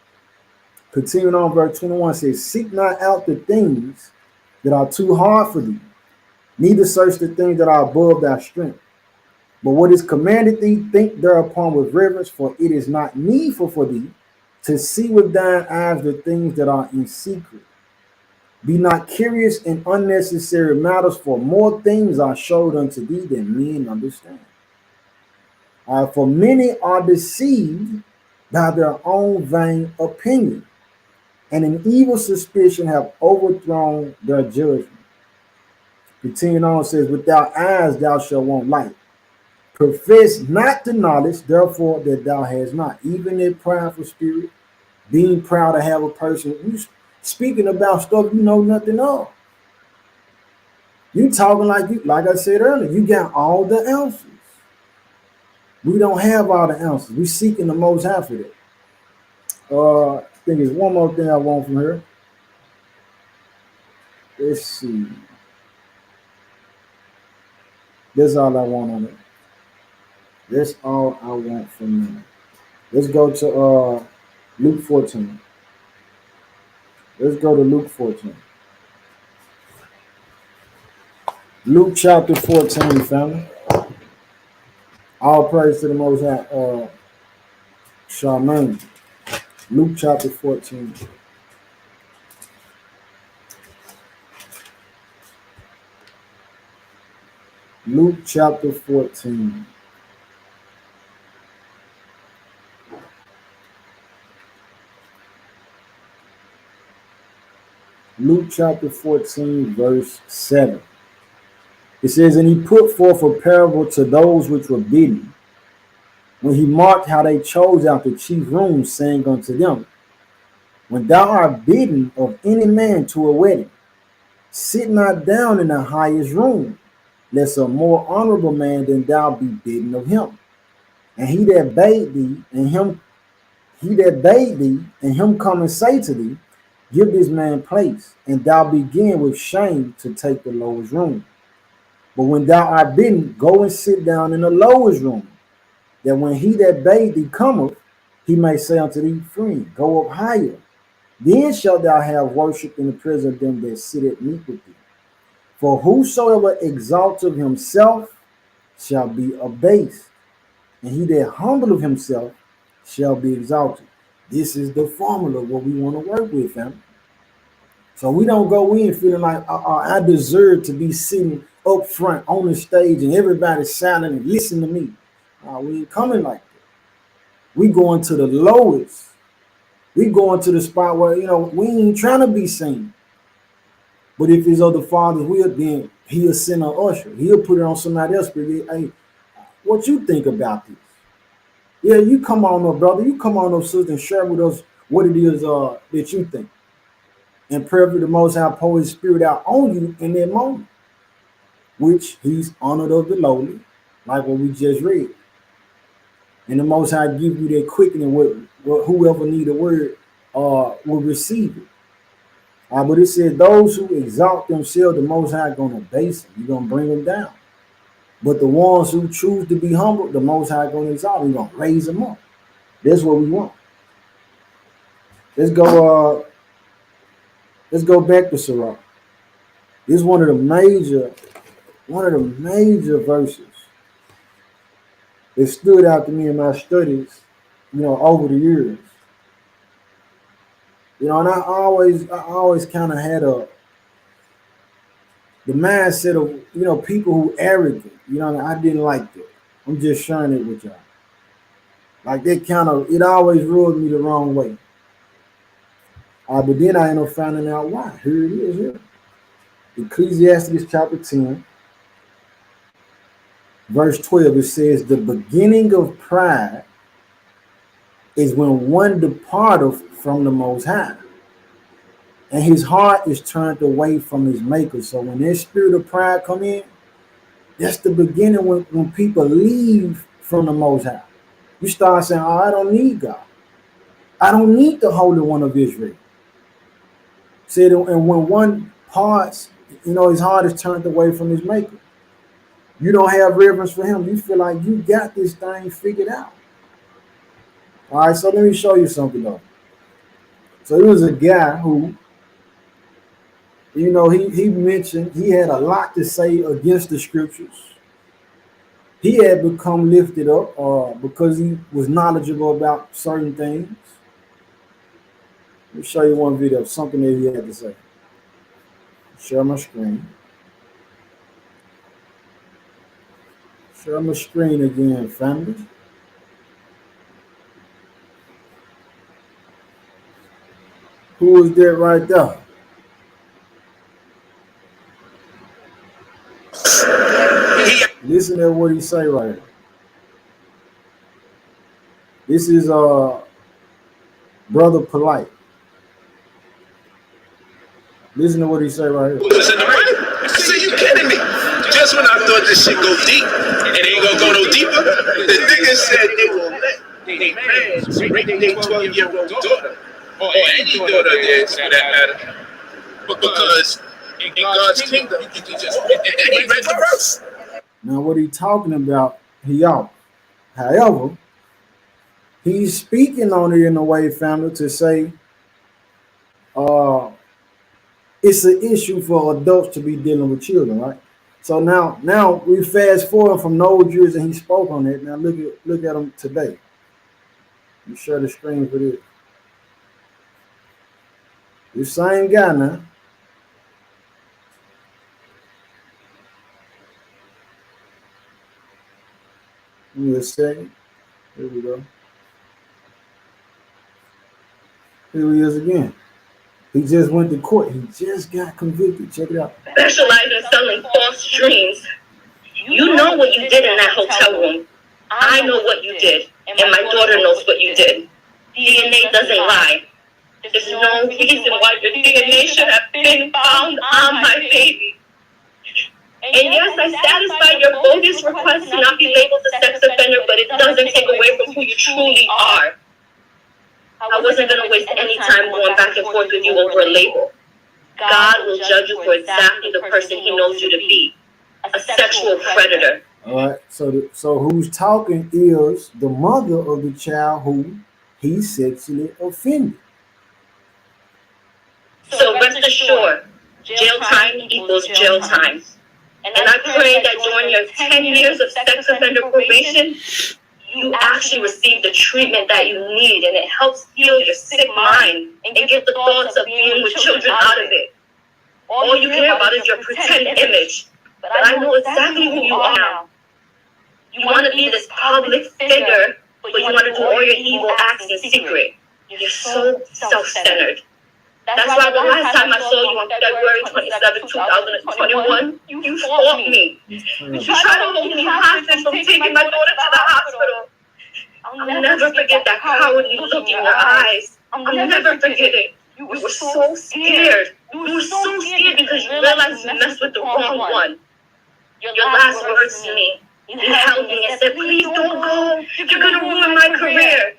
Continuing on, verse 21 says, seek not out the things that are too hard for thee, neither search the things that are above thy strength. But what is commanded thee, think thereupon with reverence, for it is not needful for thee to see with thine eyes the things that are in secret. Be not curious in unnecessary matters, for more things are showed unto thee than men understand. For many are deceived by their own vain opinion, and an evil suspicion have overthrown their judgment. Continuing on, says, without eyes thou shalt want light. Profess not the knowledge, therefore, that thou hast not. Even a prideful spirit, being proud to have a person, you speaking about stuff you know nothing of. You talking like I said earlier, you got all the answers. We don't have all the answers. We seeking the Most High for that. I think there's one more thing I want from her. Let's see. That's all I want on it. That's all I want from them. Let's go to Luke 14. Let's go to Luke 14. Luke chapter 14, family. All praise to the Most High. Charmaine. Luke chapter 14. Luke chapter 14. Luke chapter 14, verse 7. It says, and he put forth a parable to those which were bidden, when he marked how they chose out the chief rooms, saying unto them, when thou art bidden of any man to a wedding, sit not down in the highest room, lest a more honorable man than thou be bidden of him. And he that bade thee and him come and say to thee, give this man place, and thou begin with shame to take the lowest room. But when thou art bidden, go and sit down in the lowest room, that when he that bade thee cometh, he may say unto thee, friend, go up higher. Then shalt thou have worship in the presence of them that sit at meat with thee. For whosoever exalteth himself shall be abased, and he that humbleth himself shall be exalted. This is the formula what we want to work with, family. So we don't go in feeling like I deserve to be sitting up front on the stage and everybody's silent and listen to me. We ain't coming like that. We going to the lowest. We going to the spot where, we ain't trying to be seen. But if his other father's will, then he'll send an usher. He'll put it on somebody else. Hey, what you think about this? Yeah, you come on up, brother. You come on up, sister, and share with us what it is that you think. And pray for the Most High pour his spirit out on you in that moment, which he's honored of the lowly, like what we just read. And the Most High give you that quickening, what whoever need a word will receive it. But it said those who exalt themselves, the Most High going to base them. He's going to bring them down. But the ones who choose to be humble, the Most High going to exalt. He's going to raise them up. That's what we want. Let's go back to Sirach. This is one of the major verses that stood out to me in my studies, over the years. And I always kind of had the mindset of, people who arrogant. I didn't like that. I'm just sharing it with y'all. Like that it always rubbed me the wrong way. But then I ended up finding out why. Here it is here. Ecclesiasticus chapter 10, verse 12, it says, the beginning of pride is when one departeth from the Most High. and his heart is turned away from his maker. So when that spirit of pride come in, that's the beginning when people leave from the Most High. You start saying, oh, I don't need God. I don't need the Holy One of Israel. Said, and when one parts, his heart is turned away from his maker. You don't have reverence for him. You feel like you got this thing figured out. All right, so let me show you something though. So there was a guy who, he mentioned he had a lot to say against the scriptures. He had become lifted up because he was knowledgeable about certain things. Let me show you one video of something that he had to say. Share my screen. Share my screen again, family. Who is that right there? Listen to what he say right here. This is Brother Polite. Listen to what he say right here. I said, you kidding me? Just when I thought this shit go deep, and it ain't gonna go no deeper, the nigga said they will let they man rape their 12-year-old daughter, or any daughter there for that matter, because in God's kingdom, you can just and he read the verse. Now what he talking about, he out. However, he's speaking on it in a way, family, to say it's an issue for adults to be dealing with children, right? So now we fast forward from those years and he spoke on it. Now look at him today. Let me share the screen for this. This same guy now. Give me a second. Here we go. Here he is again. He just went to court. He just got convicted. Check it out. Specialize in selling false dreams. You know what you did in that hotel room. I know what you did, and my daughter knows what you did. DNA doesn't lie. There's no reason why your DNA should have been found on my baby. And yes, I satisfied your bogus request to not be labeled a sex offender, but it doesn't take away from who you truly are. I wasn't going to waste any time going back and forth with you over a label. God will judge you for exactly the person he knows you to be, a sexual predator. All right, so who's talking is the mother of the child who he sexually offended. So rest assured, jail time equals jail time. And I pray that during your 10 years of sex offender probation, you actually receive the treatment that you need, and it helps heal your sick mind and get the thoughts of being with children out of it. All you care about is your pretend image, but I know exactly who you are now. You want to be this public figure, but you want to do all your evil acts in secret. You're so self-centered. That's why the last time I saw you on February 27, 2021, you fought me. You tried to hold me hostage from taking my daughter to the hospital. I'll never forget that cowardly look in your eyes. I'll never forget it. You were so scared. You were so scared because you realized you messed with the wrong one. Your last words to me, you held me and said, please don't go. You're going to ruin my career.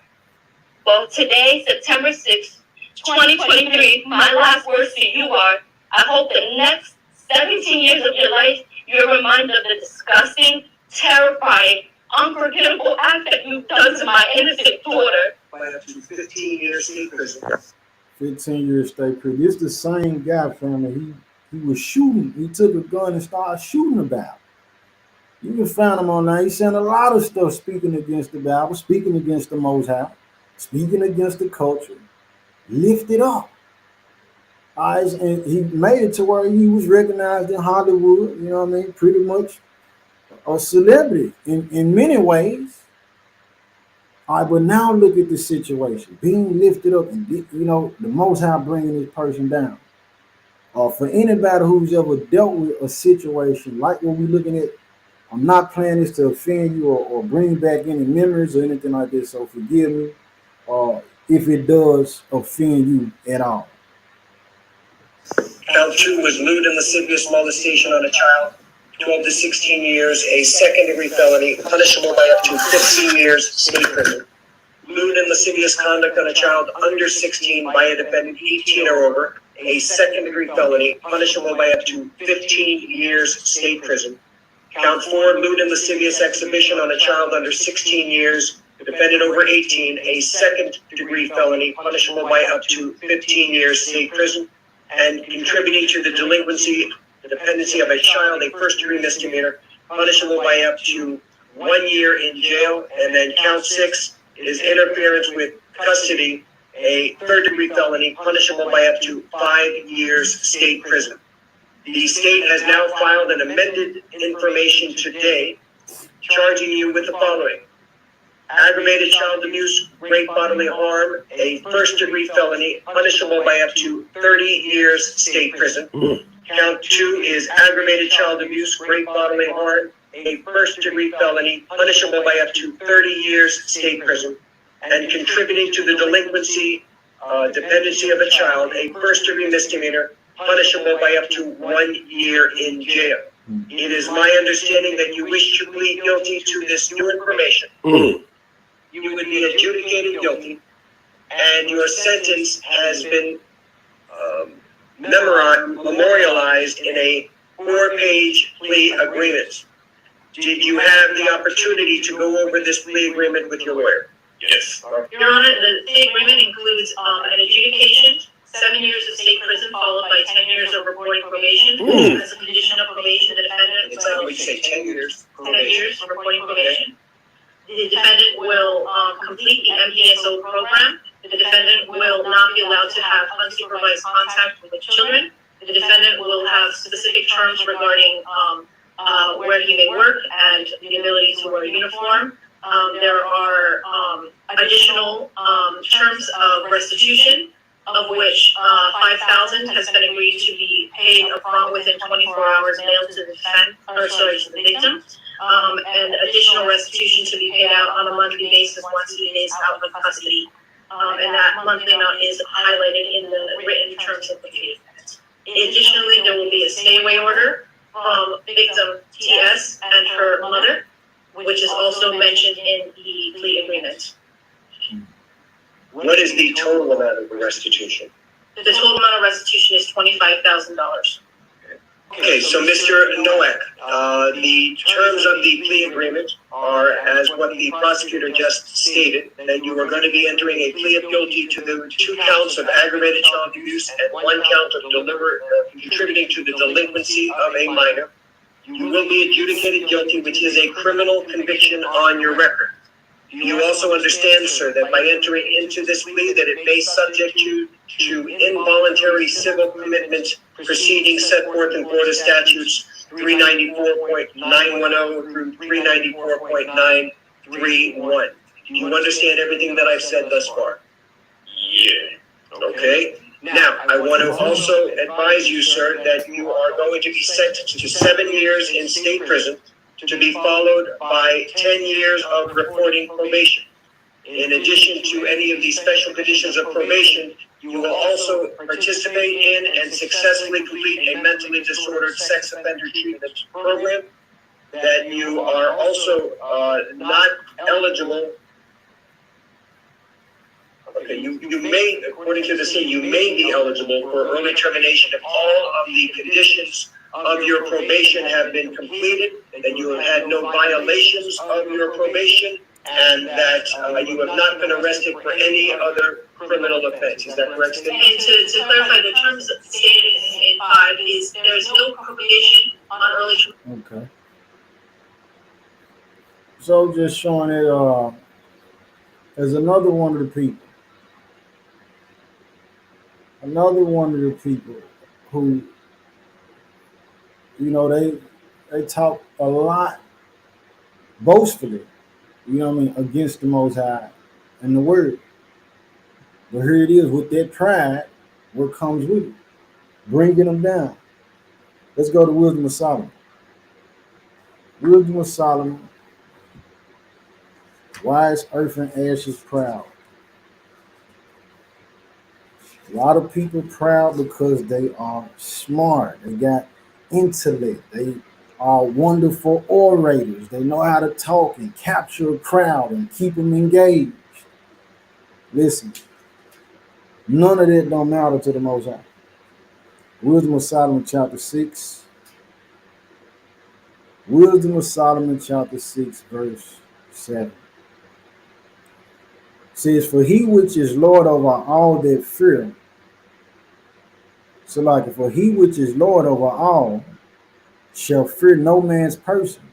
Well, today, September 6th, 2023, my last words to you are, I hope the next 17 years of your life, you're reminded of the disgusting, terrifying, unforgivable act that you've done to my innocent daughter. 15 years state prison. 15 years state prison. This is the same guy, family. He was shooting. He took a gun and started shooting the Bible. You can find him online. He's saying a lot of stuff speaking against the Bible, speaking against the Most High, speaking against the culture. Lifted up. And he made it to where he was recognized in Hollywood, you know what I mean? Pretty much a celebrity in many ways. All right, but now look at the situation. Being lifted up, and the Most High bringing this person down. For anybody who's ever dealt with a situation like what we're looking at, I'm not planning this to offend you or bring back any memories or anything like this, so forgive me if it does offend you at all. Count 2 was lewd and lascivious molestation on a child, 12 to 16 years, a second-degree felony, punishable by up to 15 years state prison. Lewd and lascivious conduct on a child under 16 by a defendant 18 or over, a second-degree felony, punishable by up to 15 years state prison. Count 4, lewd and lascivious exhibition on a child under 16 years, defendant over 18, a second-degree felony, punishable by up to 15 years state prison. And contributing to the delinquency, the dependency of a child, a first-degree misdemeanor, punishable by up to 1 year in jail. And then count 6 is interference with custody, a third-degree felony, punishable by up to 5 years state prison. The state has now filed an amended information today, charging you with the following: aggravated child abuse, great bodily harm, a first-degree felony, punishable by up to 30 years state prison. Count 2 is aggravated child abuse, great bodily harm, a first-degree felony, punishable by up to 30 years state prison. And contributing to the delinquency, dependency of a child, a first-degree misdemeanor, punishable by up to 1 year in jail. It is my understanding that you wish to plead guilty to this new information. You would be adjudicated guilty, and your sentence has been memorialized in a 4-page plea agreement. Did you have the opportunity to go over this plea agreement with your lawyer? Yes. Your Honor, the plea agreement includes an adjudication, 7 years of state prison, followed by 10 years of reporting probation. As a condition of probation, the defendant... It's like we say 10 years. 10 years of reporting probation. The defendant will complete the MPSO program. The defendant will not be allowed to have unsupervised contact with children. The defendant will have specific terms regarding where he may work and the ability to wear a uniform. There are additional terms of restitution, of which $5,000 has been agreed to be paid upon within 24 hours mailed to the victim. And additional restitution to be paid out on a monthly basis once he is out of custody. And that monthly amount is highlighted in the written terms of the plea. Additionally, there will be a stay-away order from victim TS and her mother, which is also mentioned in the plea agreement. What is the total amount of restitution? The total amount of restitution is $25,000. Okay, so Mr. Nowak, the terms of the plea agreement are as what the prosecutor just stated, that you are going to be entering a plea of guilty to the 2 counts of aggravated child abuse and 1 count of contributing to the delinquency of a minor. You will be adjudicated guilty, which is a criminal conviction on your record. You also understand, sir, that by entering into this plea that it may subject you to involuntary civil commitment proceedings set forth in Florida statutes 394.910 through 394.931. Do you understand everything that I've said thus far? Yeah. Okay. Now, I want to also advise you, sir, that you are going to be sentenced to 7 years in state prison, to be followed by 10 years of reporting probation. In addition to any of these special conditions of probation, you will also participate in and successfully complete a mentally disordered sex offender treatment program, that you are also not eligible. Okay, you may, according to the state, you may be eligible for early termination if all of the conditions of your probation have been completed, that you have had no violations of your probation, and that you have not been arrested for any other criminal offense. Is that correct, Steve? And to clarify, the terms stated in 5 is there is no probation on early termination. Okay. So just showing it as another one of the people. Another one of the people who, you know, they talk a lot boastfully, you know what I mean, against the Most High and the Word. But here it is with that pride, what comes with it, bringing them down. Let's go to Wisdom of Solomon. Wisdom of Solomon, why is earth and ashes proud? A lot of people proud because they are smart. They got intellect. They are wonderful orators. They know how to talk and capture a crowd and keep them engaged. Listen, none of that don't matter to the Most High. Wisdom of Solomon chapter 6. Wisdom of Solomon chapter 6 verse 7. Says, for he which is Lord over all that fear. So like, for he which is Lord over all shall fear no man's person,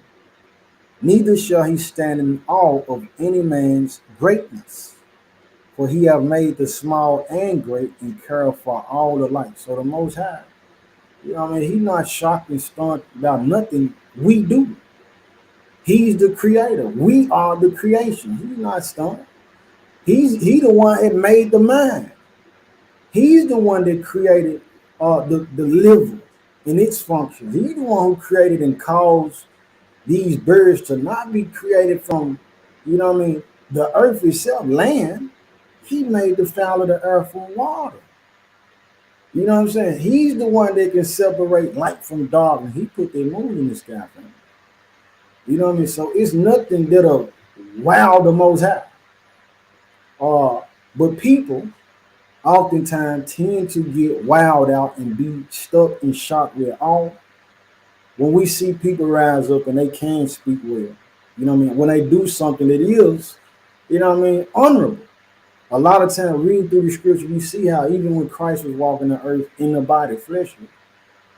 neither shall he stand in awe of any man's greatness. For he have made the small and great and care for all alike. So the Most High, you know what I mean? He's not shocked and stunned about nothing we do. He's the creator. We are the creation. He's not stunned. He's the one that made the mind. He's the one that created the liver and its functions. He's the one who created and caused these birds to not be created from, you know what I mean, the earth itself, land. He made the fowl of the earth from water. You know what I'm saying? He's the one that can separate light from dark, and he put the moon in the sky for him. You know what I mean? So it's nothing that'll wow the Most High. But people oftentimes tend to get wowed out and be stuck in shock with awe when we see people rise up and they can speak well. You know what I mean? When they do something that is, you know what I mean, honorable. A lot of times reading through the scripture, we see how even when Christ was walking the earth in the body fleshly,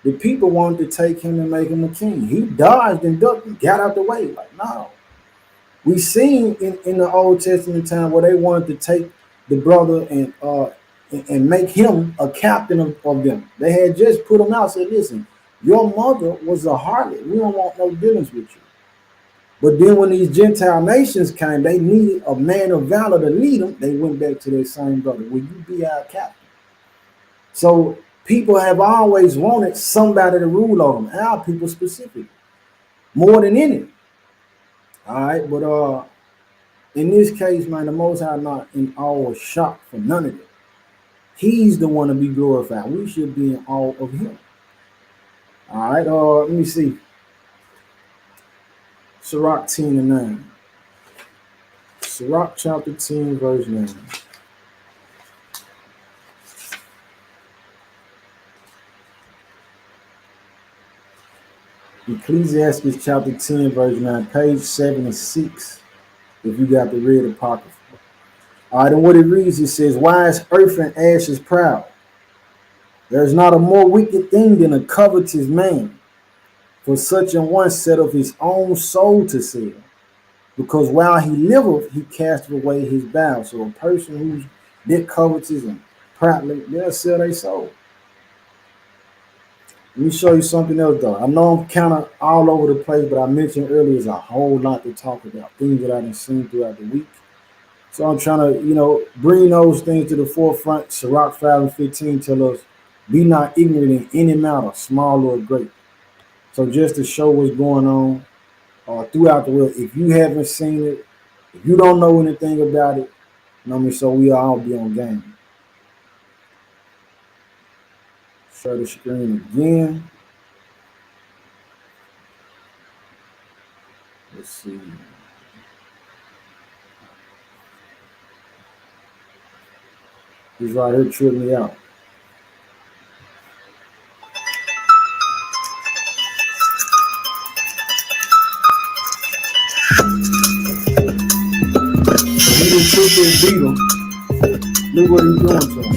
the people wanted to take him and make him a king. He dodged and ducked and got out the way. Like, no. We seen in the Old Testament time where they wanted to take the brother and make him a captain of them. They had just put him out, said, listen, your mother was a harlot. We don't want no dealings with you. But then when these Gentile nations came, they needed a man of valor to lead them. They went back to their same brother. Will you be our captain? So people have always wanted somebody to rule over them, our people specifically, more than any. All right, but in this case, man, the Most High not in awe or shock for none of it. He's the one to be glorified. We should be in awe of him. All right, let me see. Sirach 10 and 9. Sirach chapter 10, verse 9. Ecclesiasticus chapter 10, verse 9, page 7 and 6, if you got the red apocrypha. All right, and what it reads, it says, why is earth and ashes proud? There is not a more wicked thing than a covetous man. For such an one setteth his own soul to sell, because while he liveth, he casteth away his bowels. So a person who's that covetous and proudly, they'll sell their soul. Let me show you something else, though. I know I'm kind of all over the place, but I mentioned earlier there's a whole lot to talk about, things that I've seen throughout the week. So I'm trying to, bring those things to the forefront. Sirach 5 and 15 tell us, be not ignorant in any matter, small or great. So just to show what's going on throughout the world, if you haven't seen it, if you don't know anything about it, you know what I mean, so we all be on game. Share the screen again. Let's see. This right here tripped me out. He didn't took his beat him. Look what he's doing to him.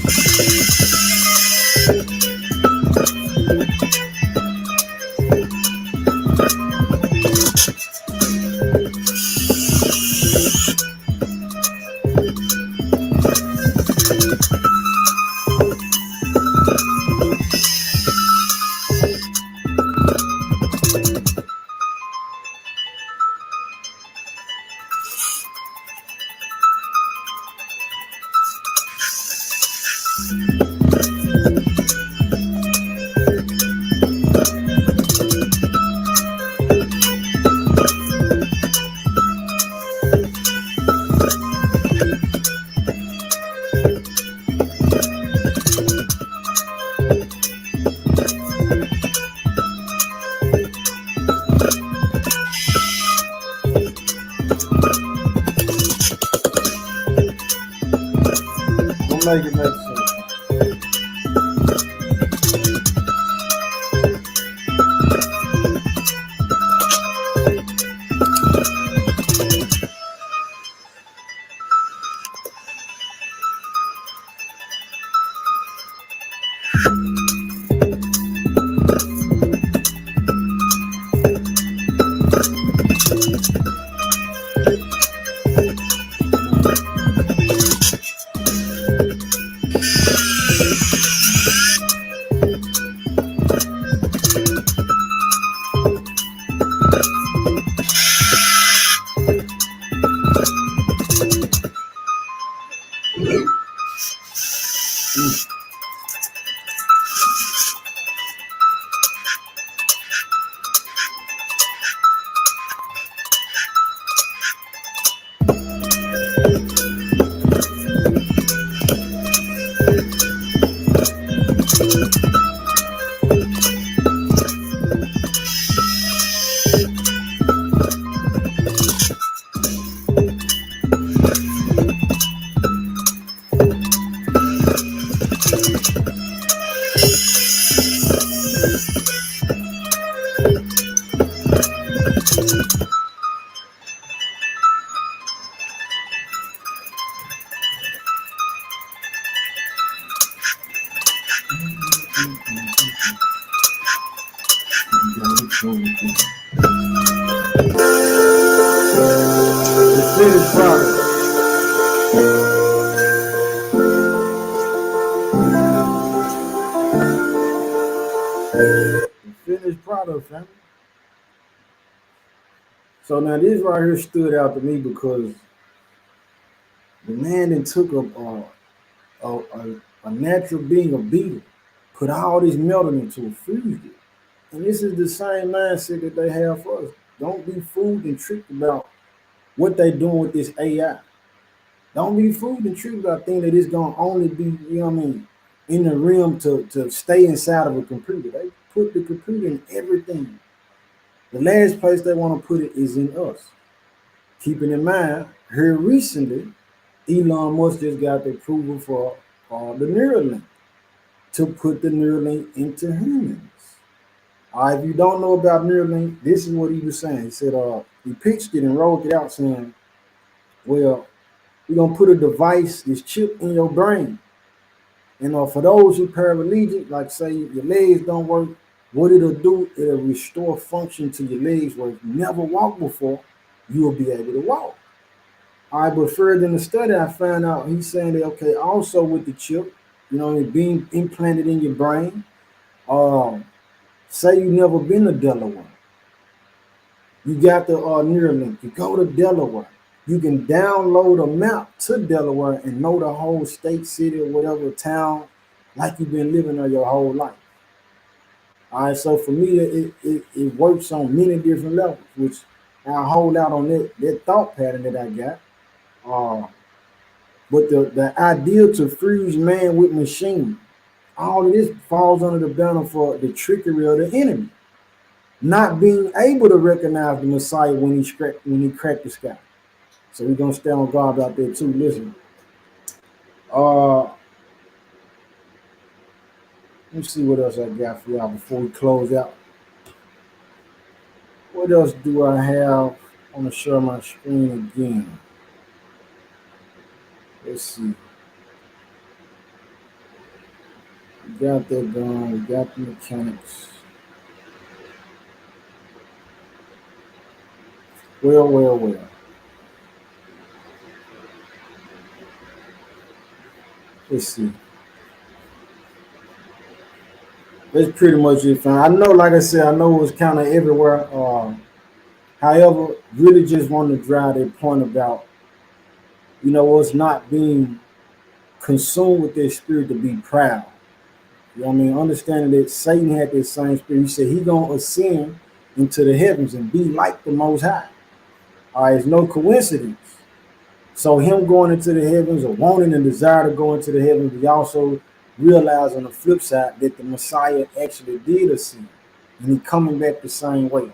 gonna make it make sense. The finished product. The finished product, family. So now this right here stood out to me because the man then took a natural being, a beetle, put all this metal into it, fused it. And this is the same mindset that they have for us. Don't be fooled and tricked about what they doing with this AI. Don't be fooled and tricked about thinking that it's gonna only be, you know what I mean, in the realm to stay inside of a computer. They put the computer in everything. The last place they want to put it is in us. Keeping in mind, here recently, Elon Musk just got the approval for the Neuralink to put the Neuralink into humans. If you don't know about Neuralink, this is what he was saying. He said he pitched it and rolled it out saying, well, we're going to put a device, this chip in your brain. And for those who paraplegic, like say your legs don't work, what it'll do, it'll restore function to your legs where if you never walked before, you will be able to walk. All right, but further in the study, I found out he's saying that, okay, also with the chip, you know, it being implanted in your brain, say you've never been to Delaware. You got the Neuralink, you go to Delaware. You can download a map to Delaware and know the whole state, city, or whatever town like you've been living there your whole life. All right, so for me, it works on many different levels, which I'll hold out on that thought pattern that I got. But the idea to fuse man with machine, all of this falls under the banner for the trickery of the enemy. Not being able to recognize the Messiah when he cracked the sky. So we're gonna stay on guard out there too. Listen. Let me see what else I got for y'all before we close out. What else do I have? I want to share my screen again. Let's see. We got that going. We got the mechanics. Well. Let's see. That's pretty much it, fam. I know, like I said, I know it was kind of everywhere. However, really just wanted to drive that point about, you know, us not being consumed with their spirit to be proud. You know what I mean? Understanding that Satan had that same spirit. He said he's going to ascend into the heavens and be like the Most High. It's no coincidence. So him going into the heavens or wanting and desire to go into the heavens, we also realize on the flip side that the Messiah actually did ascend. And he coming back the same way.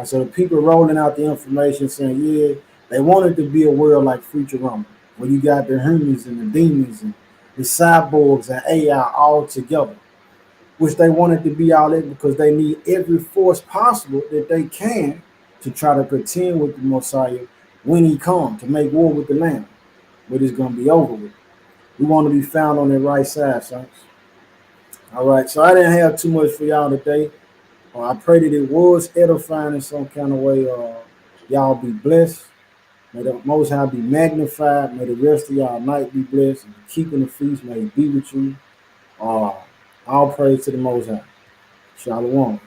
So the people rolling out the information saying, yeah, they wanted to be a world like Futurama, where you got the humans and the demons and the cyborgs and AI all together, which they wanted to be all that because they need every force possible that they can to try to contend with the Messiah when he comes to make war with the Lamb. But it's going to be over with. We want to be found on the right side, saints. All right, so I didn't have too much for y'all today. I pray that it was edifying in some kind of way. Y'all be blessed. May the Most High be magnified. May the rest of y'all night be blessed. And keeping the feast may be with you. All praise to the Most High. Shalom.